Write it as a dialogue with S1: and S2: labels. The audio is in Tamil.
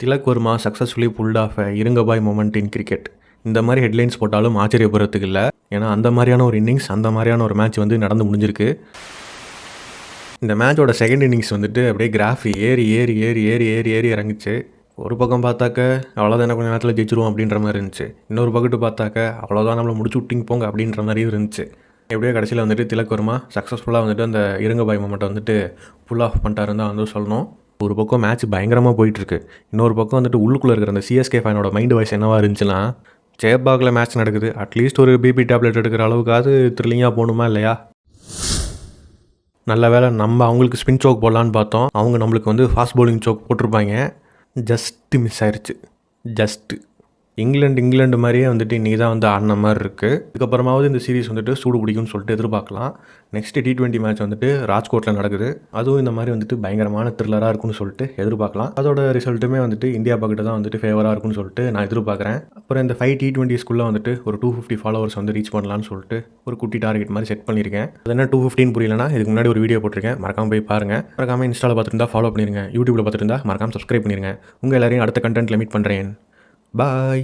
S1: Tilak Varma successfully pulled off இருங்கபாய் மொமெண்ட் இன் கிரிக்கெட். இந்த மாதிரி ஹெட்லைன்ஸ் போட்டாலும் ஆச்சரியப்படுறதுக்கு இல்லை. ஏன்னா அந்த மாதிரியான ஒரு இன்னிங்ஸ், அந்த மாதிரியான ஒரு மேட்ச் வந்து நடந்து முடிஞ்சிருக்கு. இந்த மேட்சோட செகண்ட் இன்னிங்ஸ் வந்துட்டு அப்படியே கிராஃப் ஏறி ஏறி ஏறி ஏறி ஏறி ஏறி இறங்குச்சு. ஒரு பக்கம் பார்த்தாக்க அவ்வளோதான், கொஞ்சம் நேரத்தில் ஜெயிச்சிருவோம் அப்படின்ற மாதிரி இருந்துச்சு. இன்னொரு பக்கத்து பார்த்தாக்க அவ்வளோதான், நம்மளை முடிச்சு விட்டிங்க போங்க அப்படின்ற மாதிரியும் இருந்துச்சு. எப்படியோ கடைசியில் வந்துட்டு திலக் வர்மா சக்ஸஸ்ஃபுல்லாக வந்துட்டு அந்த இருங்கபாய் மொமெண்ட்டை வந்துட்டு புல் ஆஃப் பண்ணிட்டாருன்னு தான் வந்து சொல்லணும். ஒரு பக்கம் மேட்ச் பயங்கரமாக போயிட்டுருக்கு. இன்னொரு பக்கம் வந்துட்டு உள்ளுக்குள்ளே இருக்கிற அந்த சிஎஸ்கே ஃபேனோட மைண்டு வாய்ஸ் என்னவாக இருந்துச்சுன்னா, சேப்பாக்கில் மேட்ச் நடக்குது, அட்லீஸ்ட் ஒரு பிபி டேப்லெட் எடுக்கிற அளவுக்காவது த்ரில்லிங்காக போகணுமா இல்லையா? நல்ல வேளை நம்ம அவங்களுக்கு ஸ்பின் சோக் போடலான்னு பார்த்தோம். அவங்க நம்மளுக்கு வந்து ஃபாஸ்ட் பவுலிங் சோக் போட்டிருப்பாங்க. ஜஸ்ட்டு மிஸ் ஆயிடுச்சு. ஜஸ்ட்டு இங்கிலாந்து மாதிரியே வந்துட்டு இன்றைக்கி தான் வந்து ஆடின மாதிரி இருக்குது. இதுக்கப்புறமாவது இந்த சீரிஸ் வந்துட்டு சூடு பிடிக்கும்னு சொல்லிட்டு எதிர்பார்க்கலாம். நெக்ஸ்ட்டு T20 மேட்ச் வந்துட்டு ராஜ்கோட்டில் நடக்குது. அதுவும் இந்த மாதிரி வந்துட்டு பயங்கரமான த்ரில்லராக இருக்குன்னு சொல்லிட்டு எதிர்பார்க்கலாம். அதோட ரிசல்ட்டுமே வந்துட்டு இந்தியா பக்கத்து தான் வந்துட்டு ஃபேவராக இருக்குன்னு சொல்லிட்டு நான் எதிர்பார்க்குறேன். அப்புறம் இந்த 5 T20ஸ்குள்ளே வந்துட்டு ஒரு 250 ஃபாலோவர்ஸ் வந்து ரீச் பண்ணலான்னு சொல்லிட்டு ஒரு குட்டி டார்கெட் மாதிரி செட் பண்ணியிருக்கேன். அது என்ன 215 புரியலனா இதுக்கு முன்னாடி ஒரு வீடியோ போட்டிருக்கேன், மறக்காமல் போய் பாருங்கள். மறக்காமல் இன்ஸ்டாவில் பார்த்துட்டு இருந்தால் ஃபாலோ பண்ணிடுங்க, யூடியூப்பில் பார்த்துட்டு இருந்தால் மறக்காமல் சப்ஸ்கிரைப் பண்ணிடுங்க. உங்கள் எல்லாரையும் அடுத்த கண்டென்ட்டில் மீட் பண்ணுறேன். பாய்.